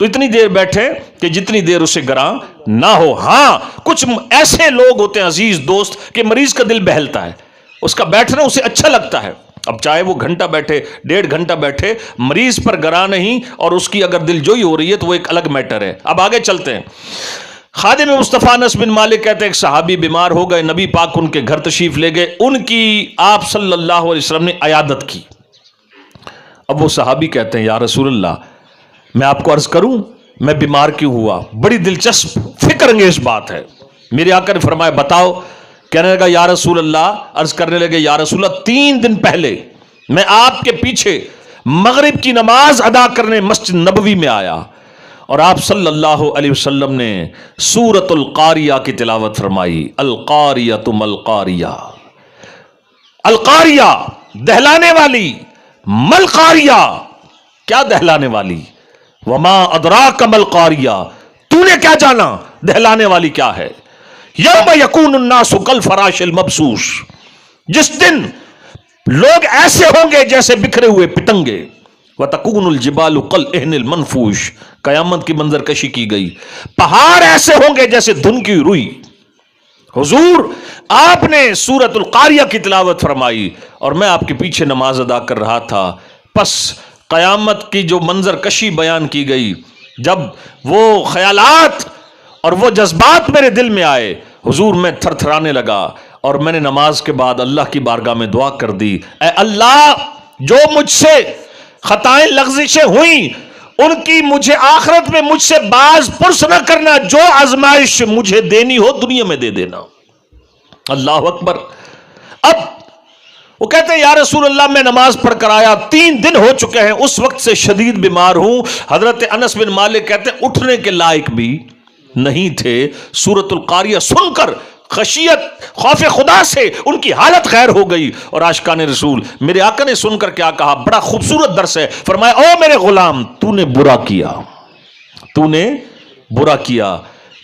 تو اتنی دیر بیٹھے کہ جتنی دیر اسے گراں نہ ہو. ہاں کچھ ایسے لوگ ہوتے ہیں عزیز دوست کہ مریض کا دل بہلتا ہے, اس کا بیٹھنا اسے اچھا لگتا ہے. اب چاہے وہ گھنٹہ بیٹھے 1.5 گھنٹہ بیٹھے, مریض پر گراں نہیں, اور اس کی اگر دل جوئی ہو رہی ہے تو وہ ایک الگ میٹر ہے. اب آگے چلتے ہیں. خادم مصطفیٰ انس بن مالک کہتے ہیں ایک صحابی بیمار ہو گئے, نبی پاک ان کے گھر تشریف لے گئے, ان کی آپ صلی اللہ علیہ وسلم نے عیادت کی. اب وہ صحابی کہتے ہیں یا رسول اللہ میں آپ کو عرض کروں میں بیمار کیوں ہوا؟ بڑی دلچسپ فکر انگیز بات ہے. میرے آقا نے فرمایا بتاؤ. کہنے لگا یا رسول اللہ, عرض کرنے لگے یا رسول اللہ 3 دن پہلے میں آپ کے پیچھے مغرب کی نماز ادا کرنے مسجد نبوی میں آیا اور آپ صلی اللہ علیہ وسلم نے سورۃ القاریہ کی تلاوت فرمائی. القاریۃ ملقاریہ, القاریہ دہلانے والی, ملقاریہ کیا دہلانے والی, وما ادراک ملقاریہ تو نے کیا جانا دہلانے والی کیا ہے. یوم یکون الناس کالفراش المبثوث, جس دن لوگ ایسے ہوں گے جیسے بکھرے ہوئے پتنگے. وتکون الجبال کالعہن المنفوش, قیامت کی منظر کشی کی گئی, پہاڑ ایسے ہوں گے جیسے دھن کی روئی. حضور آپ نے سورۃ القاریہ کی تلاوت فرمائی اور میں آپ کے پیچھے نماز ادا کر رہا تھا. پس قیامت کی جو منظر کشی بیان کی گئی, جب وہ خیالات اور وہ جذبات میرے دل میں آئے, حضور میں تھر تھرانے لگا اور میں نے نماز کے بعد اللہ کی بارگاہ میں دعا کر دی, اے اللہ جو مجھ سے خطائیں لغزشیں ہوئیں ان کی مجھے آخرت میں مجھ سے باز پرس نہ کرنا, جو آزمائش مجھے دینی ہو دنیا میں دے دینا. اللہ اکبر. اب وہ کہتے ہیں یا رسول اللہ میں نماز پڑھ کر آیا, 3 دن ہو چکے ہیں, اس وقت سے شدید بیمار ہوں. حضرت انس بن مالک کہتے ہیں اٹھنے کے لائق بھی نہیں تھے. سورۃ القاریہ سن کر خشیت خوف خدا سے ان کی حالت خیر ہو گئی. اور عاشقان رسول میرے آقا نے سن کر کیا کہا, بڑا خوبصورت درس ہے. فرمایا او میرے غلام تو نے برا کیا, تو نے برا کیا,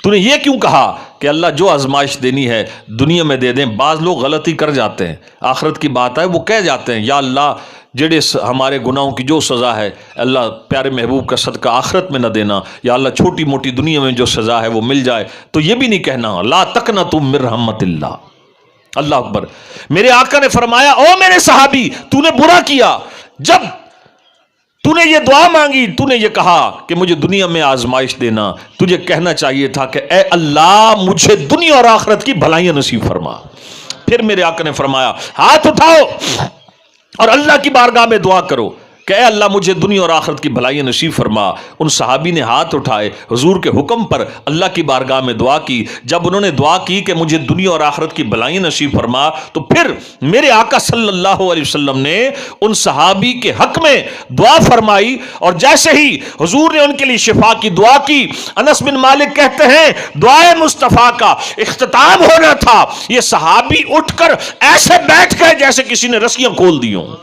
تو نے یہ کیوں کہا کہ اللہ جو آزمائش دینی ہے دنیا میں دے دیں. بعض لوگ غلطی کر جاتے ہیں, آخرت کی بات ہے وہ کہہ جاتے ہیں یا اللہ جڑے ہمارے گناہوں کی جو سزا ہے اللہ پیارے محبوب کا صدقہ آخرت میں نہ دینا, یا اللہ چھوٹی موٹی دنیا میں جو سزا ہے وہ مل جائے. تو یہ بھی نہیں کہنا لا تقنطوا من رحمت اللہ. اللہ اکبر. میرے آقا نے فرمایا او میرے صحابی تو نے برا کیا, جب تو نے یہ دعا مانگی, تو نے یہ کہا کہ مجھے دنیا میں آزمائش دینا, تجھے کہنا چاہیے تھا کہ اے اللہ مجھے دنیا اور آخرت کی بھلائیاں نصیب فرما. پھر میرے آقا نے فرمایا ہاتھ اٹھاؤ اور اللہ کی بارگاہ میں دعا کرو کہ اے اللہ مجھے دنیا اور آخرت کی بھلائیاں نصیب فرما. ان صحابی نے ہاتھ اٹھائے, حضور کے حکم پر اللہ کی بارگاہ میں دعا کی. جب انہوں نے دعا کی کہ مجھے دنیا اور آخرت کی بھلائیاں نصیب فرما, تو پھر میرے آقا صلی اللہ علیہ وسلم نے ان صحابی کے حق میں دعا فرمائی, اور جیسے ہی حضور نے ان کے لیے شفا کی دعا کی, انس بن مالک کہتے ہیں دعائے مصطفیٰ کا اختتام ہونا تھا, یہ صحابی اٹھ کر ایسے بیٹھ گئے جیسے کسی نے رسیاں کھول دی ہوں.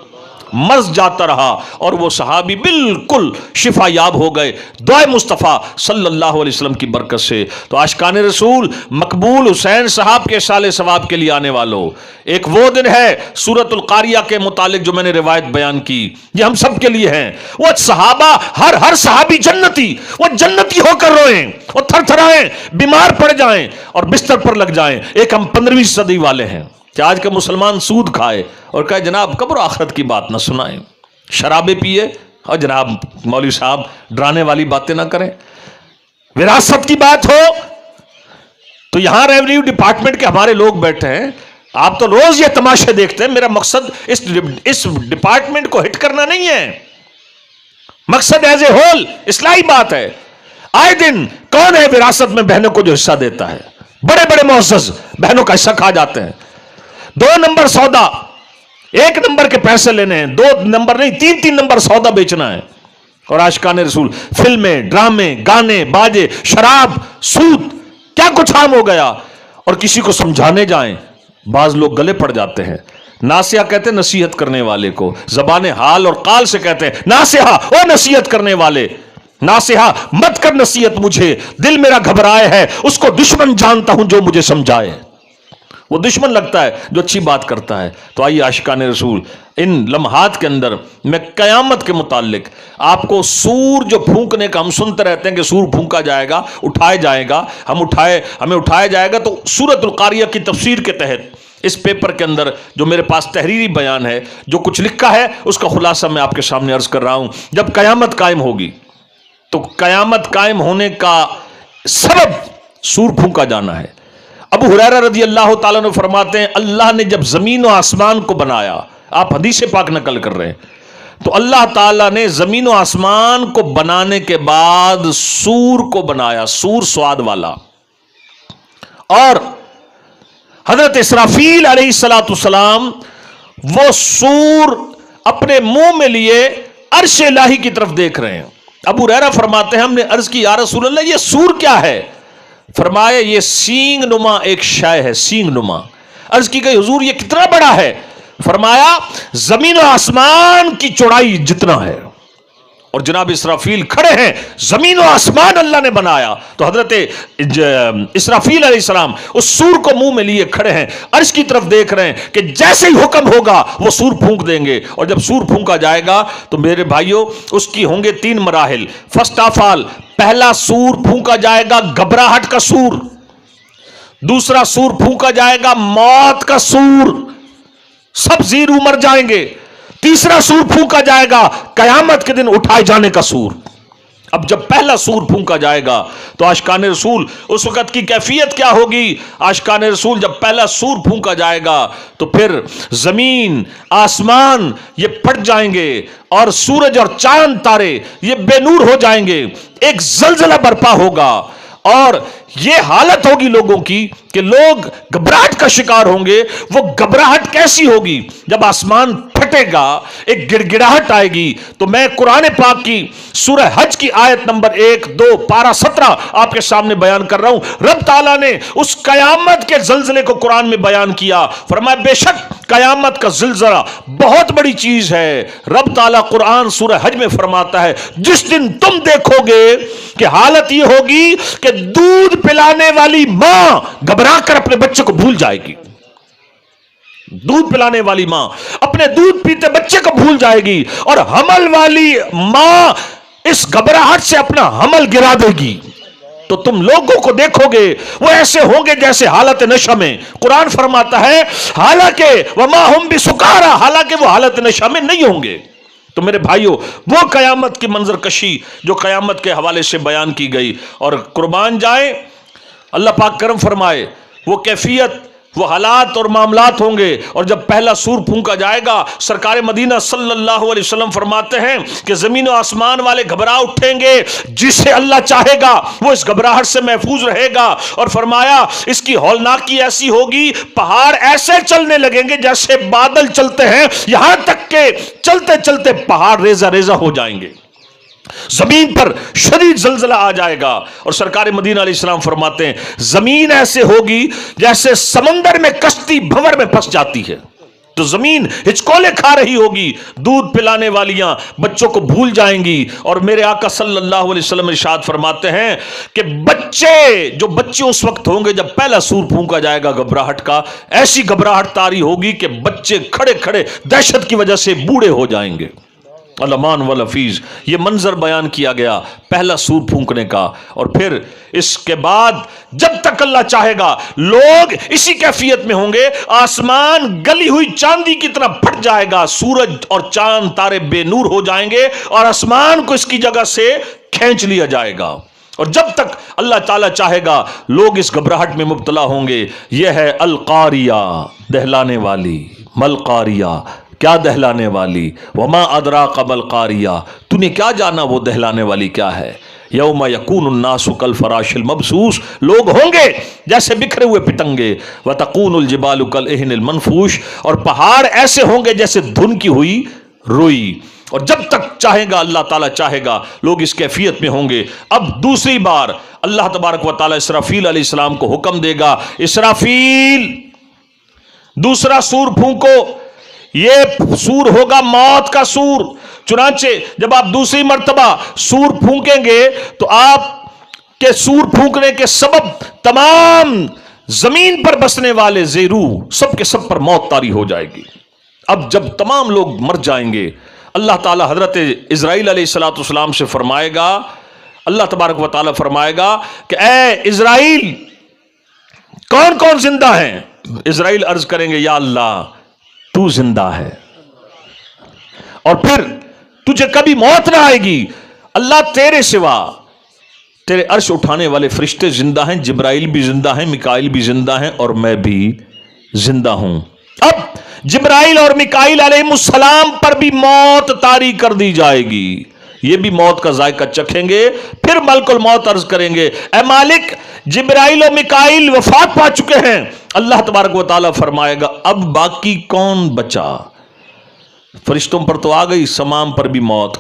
مرض جاتا رہا اور وہ صحابی بالکل شفا یاب ہو گئے دعائے مصطفیٰ صلی اللہ علیہ وسلم کی برکت سے. تو عاشقان رسول مقبول حسین صاحب کے سال ثواب کے لیے آنے والوں, ایک وہ دن ہے سورۃ القاریہ کے متعلق جو میں نے روایت بیان کی, یہ ہم سب کے لیے ہیں. وہ صحابہ ہر صحابی جنتی, وہ جنتی ہو کر روئیں, وہ تھر تھرائیں, بیمار پڑ جائیں اور بستر پر لگ جائیں. ایک ہم 15ویں صدی والے ہیں کہ آج کے مسلمان سود کھائے اور کہے جناب قبر و آخرت کی بات نہ سنائیں, شرابیں پیے اور جناب مولوی صاحب ڈرانے والی باتیں نہ کریں. وراثت کی بات ہو تو یہاں ریونیو ڈپارٹمنٹ کے ہمارے لوگ بیٹھے ہیں, آپ تو روز یہ تماشے دیکھتے ہیں. میرا مقصد اس ڈپارٹمنٹ کو ہٹ کرنا نہیں ہے, مقصد ایز اے ہول اصلاحی بات ہے. آئے دن کون ہے وراثت میں بہنوں کو جو حصہ دیتا ہے؟ بڑے بڑے معزز بہنوں کا حصہ کھا جاتے ہیں. 2 نمبر سودا, 1 نمبر کے پیسے لینے ہیں, 2 نمبر نہیں 3 نمبر سودا بیچنا ہے. اور عاشقان رسول فلمیں, ڈرامے, گانے, باجے, شراب, سود, کیا کچھ عام ہو گیا. اور کسی کو سمجھانے جائیں بعض لوگ گلے پڑ جاتے ہیں. ناصحہ کہتے ہیں نصیحت کرنے والے کو, زبان حال اور قال سے کہتے ہیں ناصحہ او نصیحت کرنے والے, ناصحہ مت کر نصیحت مجھے, دل میرا گھبرائے ہے, اس کو دشمن جانتا ہوں جو مجھے سمجھائے. وہ دشمن لگتا ہے جو اچھی بات کرتا ہے۔ تو آئیے عاشقان رسول، ان لمحات کے اندر میں قیامت کے متعلق آپ کو سور جو پھونکنے کا ہم سنتے رہتے ہیں کہ سور پھونکا جائے گا، اٹھایا جائے گا، ہمیں اٹھایا جائے گا، تو سورۃ القاریہ کی تفسیر کے تحت اس پیپر کے اندر جو میرے پاس تحریری بیان ہے، جو کچھ لکھا ہے، اس کا خلاصہ میں آپ کے سامنے عرض کر رہا ہوں۔ جب قیامت قائم ہوگی تو قیامت قائم ہونے کا سبب سور پھونکا جانا ہے۔ ابو ہریرہ رضی اللہ تعالیٰ نے فرماتے ہیں اللہ نے جب زمین و آسمان کو بنایا، آپ حدیث پاک نقل کر رہے ہیں، تو اللہ تعالیٰ نے زمین و آسمان کو بنانے کے بعد سور کو بنایا، سور سواد والا، اور حضرت اسرافیل علیہ السلام وہ سور اپنے منہ میں لیے عرش الہی کی طرف دیکھ رہے ہیں۔ ابو ہریرہ فرماتے ہیں ہم نے عرض کی یا رسول اللہ یہ سور کیا ہے؟ فرمایا یہ سینگ نما ایک شے ہے، سینگ نما۔ عرض کی گئی حضور یہ کتنا بڑا ہے؟ فرمایا زمین و آسمان کی چوڑائی جتنا ہے۔ اور جناب اسرافیل کھڑے ہیں، زمین و آسمان اللہ نے بنایا، تو حضرت اسرافیل علیہ السلام اس سور کو منہ میں لیے کھڑے ہیں، عرش کی طرف دیکھ رہے ہیں کہ جیسے ہی حکم ہوگا وہ سور پھونک دیں گے۔ اور جب سور پھونکا جائے گا تو میرے بھائیوں اس کی ہوں گے 3 مراحل۔ فرسٹ آف آل، پہلا سور پھونکا جائے گا گھبراہٹ کا سور، دوسرا سور پھونکا جائے گا موت کا سور، سب زیرو مر جائیں گے، تیسرا سور پھونکا جائے گا قیامت کے دن اٹھائے جانے کا سور۔ اب جب پہلا سور پھونکا جائے گا تو عاشقان رسول اس وقت کی کیفیت کیا ہوگی؟ عاشقان رسول جب پہلا سور پھونکا جائے گا تو پھر زمین آسمان یہ پھٹ جائیں گے، اور سورج اور چاند تارے یہ بے نور ہو جائیں گے، ایک زلزلہ برپا ہوگا، اور یہ حالت ہوگی لوگوں کی کہ لوگ گھبراہٹ کا شکار ہوں گے۔ وہ گھبراہٹ کیسی ہوگی؟ جب آسمان پھٹے گا ایک گڑ گڑاہٹ آئے گی۔ تو میں قرآن پاک کی سورہ حج کی آیت نمبر 1 2 پارہ 17 آپ کے سامنے بیان کر رہا ہوں۔ رب تعالیٰ نے اس قیامت کے زلزلے کو قرآن میں بیان کیا، فرمایا بے شک قیامت کا زلزلہ بہت بڑی چیز ہے۔ رب تعالیٰ قرآن سورہ حج میں فرماتا ہے جس دن تم دیکھو گے کہ حالت یہ ہوگی کہ دودھ پلانے والی ماں گھبرا کر اپنے بچے کو بھول جائے گی، دودھ پلانے والی ماں اپنے دودھ پیتے بچے کو بھول جائے گی، اور حمل والی ماں اس گھبراہٹ سے اپنا حمل گرا دے گی۔ تو تم لوگوں کو دیکھو گے وہ ایسے ہوں گے جیسے حالت نشہ میں۔ قرآن فرماتا ہے حالانکہ وما ہم بسکارا، حالانکہ وہ حالت نشہ میں نہیں ہوں گے۔ تو میرے بھائیوں وہ قیامت کی منظر کشی جو قیامت کے حوالے سے بیان کی گئی، اور قربان جائیں اللہ پاک کرم فرمائے وہ کیفیت، وہ حالات اور معاملات ہوں گے۔ اور جب پہلا سور پھونکا جائے گا سرکار مدینہ صلی اللہ علیہ وسلم فرماتے ہیں کہ زمین و آسمان والے گھبرا اٹھیں گے، جسے اللہ چاہے گا وہ اس گھبراہٹ سے محفوظ رہے گا، اور فرمایا اس کی ہولناکی ایسی ہوگی پہاڑ ایسے چلنے لگیں گے جیسے بادل چلتے ہیں، یہاں تک کہ چلتے چلتے پہاڑ ریزہ ریزہ ہو جائیں گے، زمین پر شدید زلزلہ آ جائے گا۔ اور سرکار مدینہ علیہ السلام فرماتے ہیں زمین ایسے ہوگی جیسے سمندر میں کشتی بھنور میں پھنس جاتی ہے، تو زمین ہچکولے کھا رہی ہوگی، دودھ پلانے والیاں بچوں کو بھول جائیں گی۔ اور میرے آقا صلی اللہ علیہ وسلم ارشاد فرماتے ہیں کہ بچے اس وقت ہوں گے جب پہلا سور پھونکا جائے گا گھبراہٹ کا، ایسی گھبراہٹ طاری ہوگی کہ بچے کھڑے کھڑے دہشت کی وجہ سے بوڑھے ہو جائیں گے۔ الامان والحفیظ، یہ منظر بیان کیا گیا پہلا سور پھونکنے کا۔ اور پھر اس کے بعد جب تک اللہ چاہے گا لوگ اسی کیفیت میں ہوں گے، آسمان گلی ہوئی چاندی کی طرح پھٹ جائے گا، سورج اور چاند تارے بے نور ہو جائیں گے، اور آسمان کو اس کی جگہ سے کھینچ لیا جائے گا۔ اور جب تک اللہ تعالیٰ چاہے گا لوگ اس گھبراہٹ میں مبتلا ہوں گے۔ یہ ہے القاریہ، دہلانے والی، ملقاریہ، کیا دہلانے والی، وما ادراک ما القاریہ، تو نے کیا جانا وہ دہلانے والی کیا ہے۔ یوم یکون الناس کالفراش المبثوث، لوگ ہوں گے جیسے بکھرے ہوئے پتنگے، وتکون الجبال کالعہن المنفوش، اور پہاڑ ایسے ہوں گے جیسے دھن کی ہوئی روئی۔ اور جب تک چاہے گا اللہ تعالیٰ چاہے گا لوگ اس کیفیت میں ہوں گے۔ اب دوسری بار اللہ تبارک و تعالیٰ اسرافیل علیہ السلام کو حکم دے گا، اسرافیل دوسرا سور پھونکو، یہ سور ہوگا موت کا سور۔ چنانچہ جب آپ دوسری مرتبہ سور پھونکیں گے تو آپ کے سور پھونکنے کے سبب تمام زمین پر بسنے والے زیروح سب کے سب پر موت طاری ہو جائے گی. اب جب تمام لوگ مر جائیں گے اللہ تعالیٰ حضرت اسرائیل علیہ السلام سے فرمائے گا, اللہ تبارک و تعالیٰ فرمائے گا کہ اے اسرائیل کون کون زندہ ہیں؟ اسرائیل عرض کریں گے یا اللہ تو زندہ ہے اور پھر تجھے کبھی موت نہ آئے گی. اللہ تیرے سوا تیرے عرش اٹھانے والے فرشتے زندہ ہیں, جبرائیل بھی زندہ ہیں, میکائیل بھی زندہ ہیں اور میں بھی زندہ ہوں. اب جبرائیل اور میکائیل علیہ السلام پر بھی موت طاری کر دی جائے گی, یہ بھی موت کا ذائقہ چکھیں گے. پھر ملک الموت عرض کریں گے اے مالک جبرائیل و میکائیل وفات پا چکے ہیں. اللہ تبارک و تعالیٰ فرمائے گا اب باقی کون بچا؟ فرشتوں پر تو آ گئی, سمام پر بھی موت.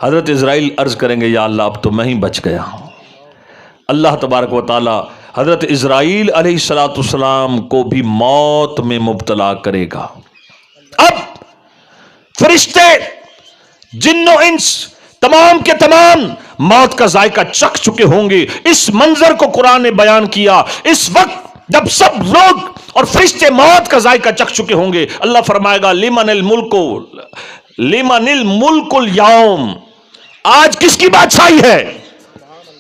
حضرت اسرائیل عرض کریں گے یا اللہ اب تو میں ہی بچ گیا ہوں. اللہ تبارک و تعالیٰ حضرت اسرائیل علیہ السلام کو بھی موت میں مبتلا کرے گا. اب فرشتے جن و انس تمام کے تمام موت کا ذائقہ چکھ چکے ہوں گے. اس منظر کو قرآن نے بیان کیا اس وقت جب سب لوگ اور فرشتے موت کا ذائقہ چکھ چکے ہوں گے. اللہ فرمائے گا لمن الملک اليوم, آج کس کی بادشاہی ہے؟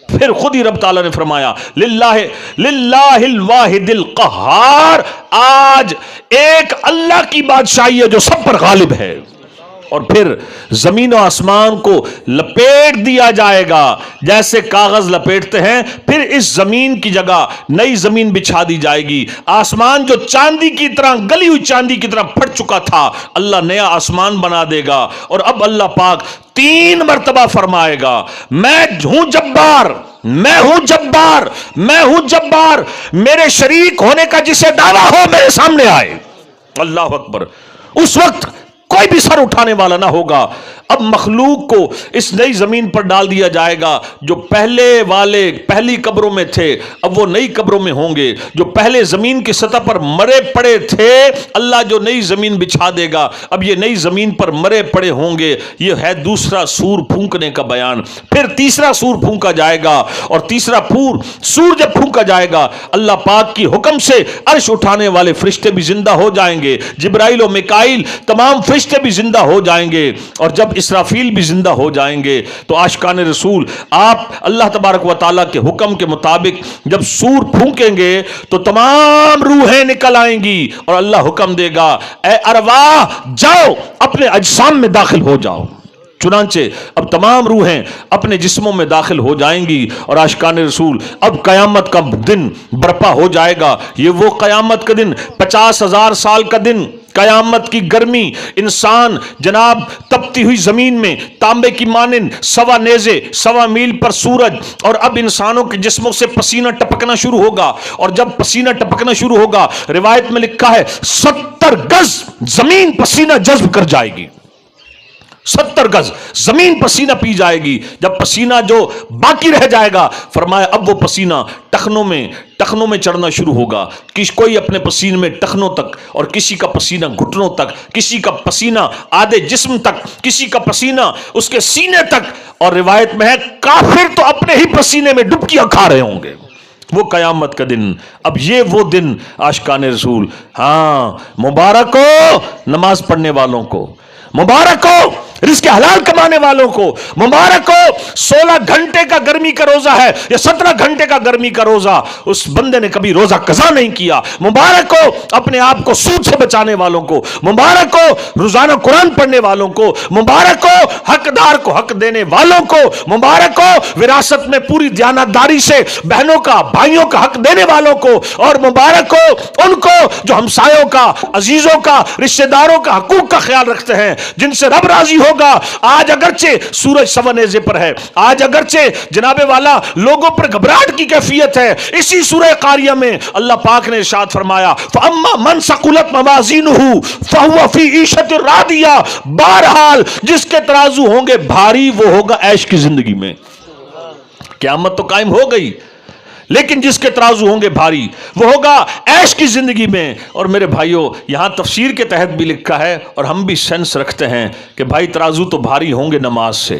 پھر خود ہی رب تعالیٰ نے فرمایا للہ الواحد القہار, آج ایک اللہ کی بادشاہی ہے جو سب پر غالب ہے. اور پھر زمین و آسمان کو لپیٹ دیا جائے گا جیسے کاغذ لپیٹتے ہیں. پھر اس زمین کی جگہ نئی زمین بچھا دی جائے گی. آسمان جو چاندی کی طرح گلی ہوئی چاندی کی طرح پھٹ چکا تھا اللہ نیا آسمان بنا دے گا. اور اب اللہ پاک 3 مرتبہ فرمائے گا میں ہوں جبار, میں ہوں جبار, میں ہوں جبار, میرے شریک ہونے کا جسے دعویٰ ہو میرے سامنے آئے. اللہ اکبر. اس وقت کوئی بھی سر اٹھانے والا نہ ہوگا. اب مخلوق کو اس نئی زمین پر ڈال دیا جائے گا. جو پہلے والے پہلی قبروں میں تھے اب وہ نئی قبروں میں ہوں گے. جو پہلے زمین کی سطح پر مرے پڑے تھے اللہ جو نئی زمین بچھا دے گا اب یہ نئی زمین پر مرے پڑے ہوں گے. یہ ہے دوسرا سور پھونکنے کا بیان. پھر تیسرا سور پھونکا جائے گا اور تیسرا سور جب پھونکا جائے گا اللہ پاک کی حکم سے عرش اٹھانے والے فرشتے بھی زندہ ہو جائیں گے. جبرائیل و میکائیل تمام فرشتے بھی زندہ ہو جائیں گے. اور جب اسرافیل بھی زندہ ہو جائیں گے تو عاشقان رسول آپ اللہ تبارک و تعالیٰ کے حکم کے مطابق جب سور پھونکیں گے تو تمام روحیں نکل آئیں گی اور اللہ حکم دے گا اے ارواح جاؤ اپنے اجسام میں داخل ہو جاؤ. چنانچہ اب تمام روحیں اپنے جسموں میں داخل ہو جائیں گی اور عاشقان رسول اب قیامت کا دن برپا ہو جائے گا. یہ وہ قیامت کا دن 50,000 سال کا دن, قیامت کی گرمی, انسان جناب تپتی ہوئی زمین میں تانبے کی مانند 1.25 نیزے 1.25 میل پر سورج, اور اب انسانوں کے جسموں سے پسینہ ٹپکنا شروع ہوگا. اور جب پسینہ ٹپکنا شروع ہوگا روایت میں لکھا ہے 70 گز زمین پسینہ جذب کر جائے گی. 70 گز زمین پسینہ پی جائے گی. جب پسینہ جو باقی رہ جائے گا فرمایا اب وہ پسینہ ٹخنوں میں چڑھنا شروع ہوگا. کوئی اپنے پسینے میں ٹخنوں تک اور کسی کا پسینہ گھٹنوں تک, کسی کا پسینہ آدھے جسم تک, کسی کا پسینہ اس کے سینے تک. اور روایت میں ہے کافر تو اپنے ہی پسینے میں ڈبکیاں کھا رہے ہوں گے. وہ قیامت کا دن. اب یہ وہ دن عاشقان رسول, ہاں مبارک ہو نماز پڑھنے والوں کو, مبارک ہو رزق حلال کمانے والوں کو, مبارک ہو 16 گھنٹے کا گرمی کا روزہ ہے یا 17 گھنٹے کا گرمی کا روزہ اس بندے نے کبھی روزہ قضا نہیں کیا. مبارک ہو اپنے آپ کو سود سے بچانے والوں کو, مبارک ہو روزانہ قرآن پڑھنے والوں کو, مبارک ہو حقدار کو حق دینے والوں کو, مبارک ہو وراثت میں پوری دیانتداری سے بہنوں کا بھائیوں کا حق دینے والوں کو, اور مبارک ہو ان کو جو ہمسایوں کا عزیزوں کا رشتہ داروں کا حقوق کا خیال رکھتے ہیں جن سے رب راضی ہوگا. آج اگرچہ سورج 1.25 نیزے پر ہے, آج اگرچہ جناب والا لوگوں پر گھبراہٹ کی کیفیت ہے, اسی سورہ قاریہ میں اللہ پاک نے ارشاد فرمایا فَأَمَّا مَنْ ثَقُلَتْ مَوَازِينُهُ فَهُوَ فِي عِيشَةٍ رَاضِيَةٍ, بہرحال جس کے ترازو ہوں گے بھاری وہ ہوگا عیش کی زندگی میں. قیامت تو قائم ہو گئی لیکن جس کے ترازو ہوں گے بھاری وہ ہوگا عیش کی زندگی میں. اور میرے بھائیوں یہاں تفسیر کے تحت بھی لکھا ہے اور ہم بھی سینس رکھتے ہیں کہ بھائی ترازو تو بھاری ہوں گے نماز سے,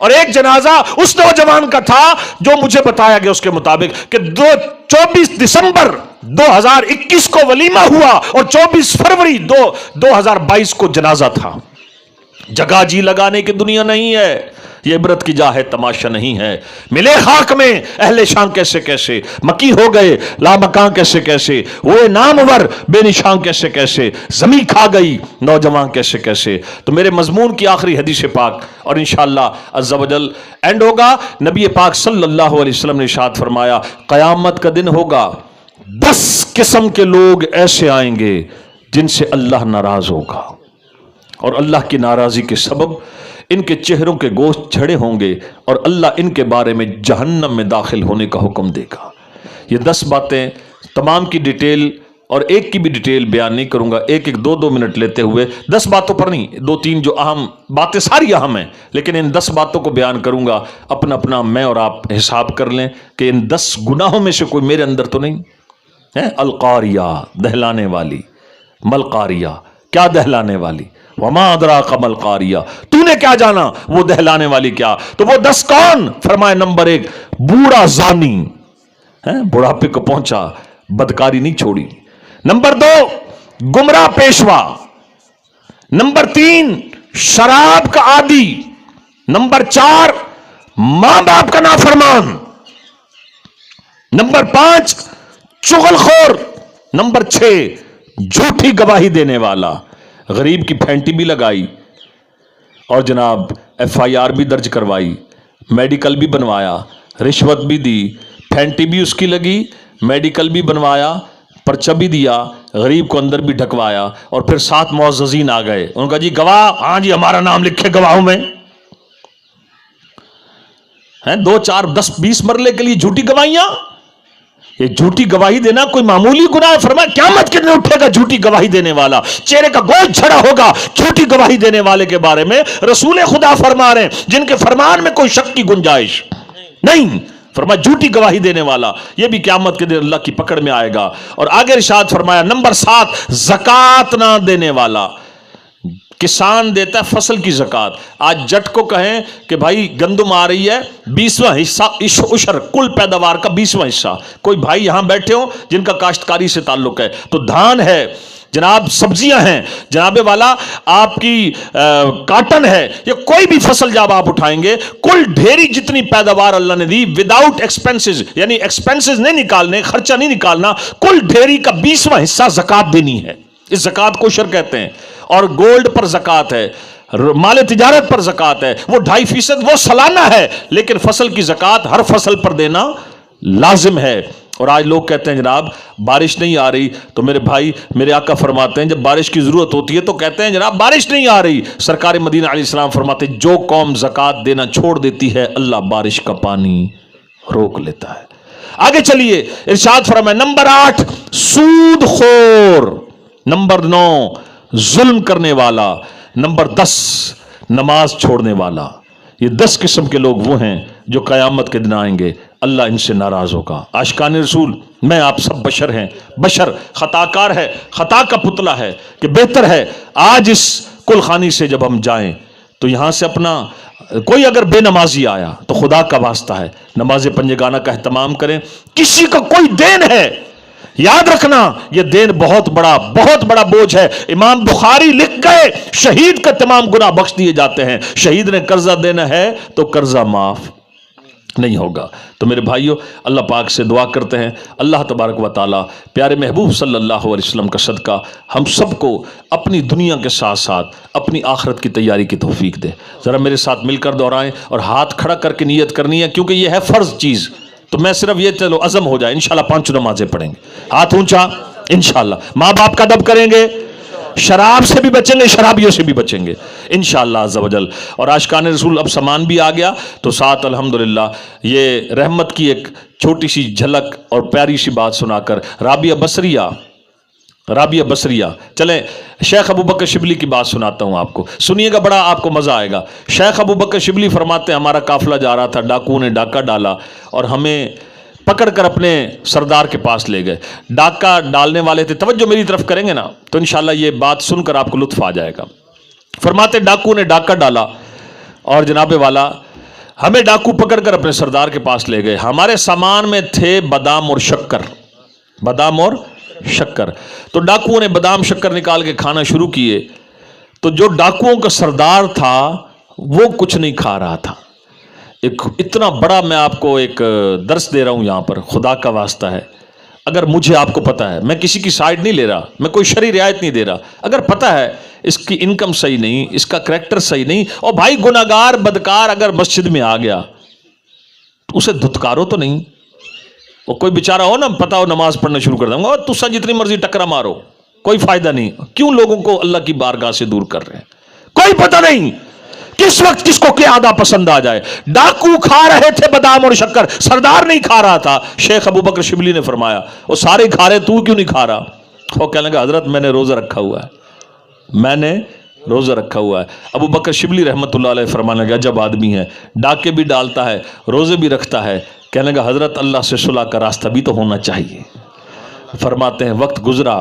اور ایک جنازہ اس نوجوان کا تھا جو مجھے بتایا گیا اس کے مطابق کہ 24 دسمبر 2021 کو ولیمہ ہوا اور 24 فروری 2022 کو جنازہ تھا. جگہ جی لگانے کی دنیا نہیں ہے، یہ عبرت کی جا ہے، تماشا نہیں ہے. ملے خاک میں اہل شان کیسے کیسے، مکی ہو گئے لامکان کیسے کیسے، وہ نامور بے نشان کیسے کیسے، زمین کھا گئی نوجوان کیسے کیسے. تو میرے مضمون کی آخری حدیث پاک اور انشاءاللہ عز و جل اینڈ ہوگا. نبی پاک صلی اللہ علیہ وسلم نے ارشاد فرمایا قیامت کا دن ہوگا، 10 قسم کے لوگ ایسے آئیں گے جن سے اللہ ناراض ہوگا، اور اللہ کی ناراضی کے سبب ان کے چہروں کے گوشت جھڑے ہوں گے اور اللہ ان کے بارے میں جہنم میں داخل ہونے کا حکم دے گا. یہ 10 باتیں تمام کی ڈیٹیل اور ایک کی بھی ڈیٹیل بیان نہیں کروں گا، ایک 2 منٹ لیتے ہوئے 10 باتوں پر نہیں، 2-3 جو اہم باتیں ساری اہم ہیں، لیکن ان 10 باتوں کو بیان کروں گا. اپنا میں اور آپ حساب کر لیں کہ ان 10 گناہوں میں سے کوئی میرے اندر تو نہیں ہے. القاریہ، دہلانے والی. ملقاریہ، کیا دہلانے والی. وما ادراک مل قاریہ، تو نے کیا جانا وہ دہلانے والی کیا. تو وہ 10 کون؟ فرمائے نمبر 1 بوڑھا زانی، بڑھاپے کو پہنچا، بدکاری نہیں چھوڑی. نمبر 2 گمراہ پیشوا. نمبر 3 شراب کا عادی. نمبر 4 ماں باپ کا نافرمان. نمبر 5 چغل خور. نمبر 6 جھوٹی گواہی دینے والا. غریب کی پھینٹی بھی لگائی اور جناب FIR بھی درج کروائی، میڈیکل بھی بنوایا، رشوت بھی دی، پھینٹی بھی اس کی لگی، میڈیکل بھی بنوایا، پرچہ بھی دیا، غریب کو اندر بھی ڈھکوایا، اور پھر 7 معززین آ گئے. ان کا جی گواہ، ہاں جی ہمارا نام لکھے گواہوں میں. 2 4 10 20 مرلے کے لیے جھوٹی گواہیاں. یہ جھوٹی گواہی دینا کوئی معمولی گناہ ہے؟ فرمایا قیامت کے دن اٹھے گا جھوٹی گواہی دینے والا، چہرے کا گوشت جھڑا ہوگا جھوٹی گواہی دینے والے کے بارے میں. رسول خدا فرما رہے ہیں جن کے فرمان میں کوئی شک کی گنجائش نہیں، فرمایا جھوٹی گواہی دینے والا یہ بھی قیامت کے دن اللہ کی پکڑ میں آئے گا. اور آگے ارشاد فرمایا نمبر 7 زکات نہ دینے والا. کسان دیتا ہے فصل کی زکات. آج جٹ کو کہیں کہ بھائی گندم آ رہی ہے 20واں حصہ عشر کل پیداوار کا 20واں حصہ. کوئی بھائی یہاں بیٹھے ہوں جن کا کاشتکاری سے تعلق ہے، تو دھان ہے جناب، سبزیاں ہیں جناب والا، آپ کی کاٹن ہے، یا کوئی بھی فصل جب آپ اٹھائیں گے کل ڈھیری جتنی پیداوار اللہ نے دی وداؤٹ ایکسپنسز، یعنی ایکسپنسز نہیں نکالنے، خرچہ نہیں نکالنا، کل ڈھیری کا 20واں حصہ زکات دینی ہے. اس زکات کو عشر کہتے ہیں. اور گولڈ پر زکات ہے، مال تجارت پر زکات ہے، وہ 2.5% وہ سالانہ ہے، لیکن فصل کی زکات ہر فصل پر دینا لازم ہے. اور آج لوگ کہتے ہیں جناب بارش نہیں آ رہی، تو میرے بھائی میرے آقا فرماتے ہیں جب بارش کی ضرورت ہوتی ہے تو کہتے ہیں جناب بارش نہیں آ رہی. سرکار مدینہ علیہ السلام فرماتے ہیں جو قوم زکات دینا چھوڑ دیتی ہے اللہ بارش کا پانی روک لیتا ہے. آگے چلیے ارشاد فرمائے نمبر 8 سود خور. نمبر 9 ظلم کرنے والا. نمبر 10 نماز چھوڑنے والا. یہ 10 قسم کے لوگ وہ ہیں جو قیامت کے دن آئیں گے، اللہ ان سے ناراض ہوگا. عاشقان رسول میں آپ سب بشر ہیں، بشر خطا کار ہے، خطا کا پتلا ہے، کہ بہتر ہے آج اس کل خانی سے جب ہم جائیں تو یہاں سے اپنا کوئی اگر بے نمازی آیا تو خدا کا واسطہ ہے نماز پنجگانہ کا اہتمام کریں. کسی کا کوئی دین ہے یاد رکھنا یہ دین بہت بڑا بوجھ ہے. امام بخاری لکھ گئے شہید کا تمام گناہ بخش دیے جاتے ہیں. شہید نے قرضہ دینا ہے تو قرضہ معاف نہیں ہوگا. تو میرے بھائیو اللہ پاک سے دعا کرتے ہیں اللہ تبارک و تعالی پیارے محبوب صلی اللہ علیہ وسلم کا صدقہ ہم سب کو اپنی دنیا کے ساتھ ساتھ اپنی آخرت کی تیاری کی توفیق دے. ذرا میرے ساتھ مل کر دہرائیں اور ہاتھ کھڑا کر کے نیت کرنی ہے، کیونکہ یہ ہے فرض چیز. تو میں صرف یہ چلو عزم ہو جائے انشاءاللہ 5 نمازیں پڑھیں گے. ہاتھ اونچا انشاءاللہ. ماں باپ کا ادب کریں گے، شراب سے بھی بچیں گے، شرابیوں سے بھی بچیں گے انشاءاللہ عز و جل. اور عاشقان رسول اب سامان بھی آ گیا تو ساتھ الحمدللہ یہ رحمت کی ایک چھوٹی سی جھلک اور پیاری سی بات سنا کر رابعہ بصریہ چلیں شیخ ابوبکر شبلی کی بات سناتا ہوں آپ کو، سنیے گا بڑا آپ کو مزہ آئے گا. شیخ ابوبکر شبلی فرماتے ہیں ہمارا قافلہ جا رہا تھا، ڈاکو نے ڈاکہ ڈالا اور ہمیں پکڑ کر اپنے سردار کے پاس لے گئے. ڈاکہ ڈالنے والے تھے، توجہ میری طرف کریں گے نا تو انشاءاللہ یہ بات سن کر آپ کو لطف آ جائے گا. فرماتے ڈاکو نے ڈاکہ ڈالا اور جناب والا ہمیں ڈاکو پکڑ کر اپنے سردار کے پاس لے گئے. ہمارے سامان میں تھے بادام اور شکر، بادام اور شکر. تو ڈاکوؤں نے بادام شکر نکال کے کھانا شروع کیے. تو جو ڈاکوؤں کا سردار تھا وہ کچھ نہیں کھا رہا تھا. ایک اتنا بڑا میں آپ کو ایک درس دے رہا ہوں یہاں پر، خدا کا واسطہ ہے. اگر مجھے آپ کو پتا ہے، میں کسی کی سائیڈ نہیں لے رہا، میں کوئی شرعی رعایت نہیں دے رہا، اگر پتا ہے اس کی انکم صحیح نہیں، اس کا کریکٹر صحیح نہیں، اور بھائی گناہگار بدکار اگر مسجد میں آ گیا تو اسے دھتکارو تو نہیں. وہ کوئی بیچارہ ہو نا، پتا ہو نماز پڑھنا شروع کر دوں گا، اور تسا جتنی مرضی ٹکرا مارو کوئی فائدہ نہیں. کیوں لوگوں کو اللہ کی بارگاہ سے دور کر رہے ہیں؟ کوئی پتہ نہیں کس وقت کس کو کیا عادہ پسند آ جائے. ڈاکو کھا رہے تھے بادام اور شکر، سردار نہیں کھا رہا تھا. شیخ ابو بکر شبلی نے فرمایا وہ سارے کھا رہے، تو کیوں نہیں کھا رہا؟ وہ کہنے لگا حضرت میں نے روزہ رکھا ہوا ہے، میں نے روزہ رکھا ہوا ہے. ابو بکر شبلی رحمۃ اللہ علیہ فرمانے لگا جب آدمی ہے، ڈاکے بھی ڈالتا ہے، روزے بھی رکھتا ہے. کہنے لگا حضرت اللہ سے صلح کا راستہ بھی تو ہونا چاہیے. فرماتے ہیں وقت گزرا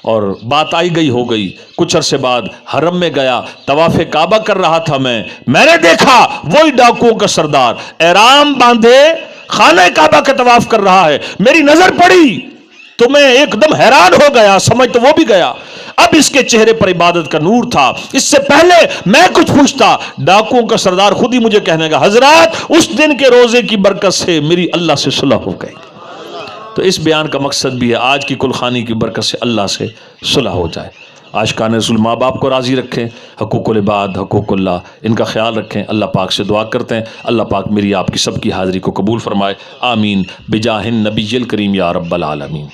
اور بات آئی گئی ہو گئی. کچھ عرصے بعد حرم میں گیا، طواف کعبہ کر رہا تھا. میں نے دیکھا وہی ڈاکوؤں کا سردار احرام باندھے خانہ کعبہ کا طواف کر رہا ہے. میری نظر پڑی تو میں ایک دم حیران ہو گیا، سمجھ تو وہ بھی گیا. اب اس کے چہرے پر عبادت کا نور تھا. اس سے پہلے میں کچھ پوچھتا، ڈاکوؤں کا سردار خود ہی مجھے کہنے کا حضرات اس دن کے روزے کی برکت سے میری اللہ سے صلح ہو گئی. تو اس بیان کا مقصد بھی ہے آج کی کل خانی کی برکت سے اللہ سے صلح ہو جائے. عاشقان رسول ماں باپ کو راضی رکھیں، حقوق العباد حقوق اللہ ان کا خیال رکھیں. اللہ پاک سے دعا کرتے ہیں اللہ پاک میری آپ کی سب کی حاضری کو قبول فرمائے. آمین بجاہ النبی الکریم یا رب العالمین.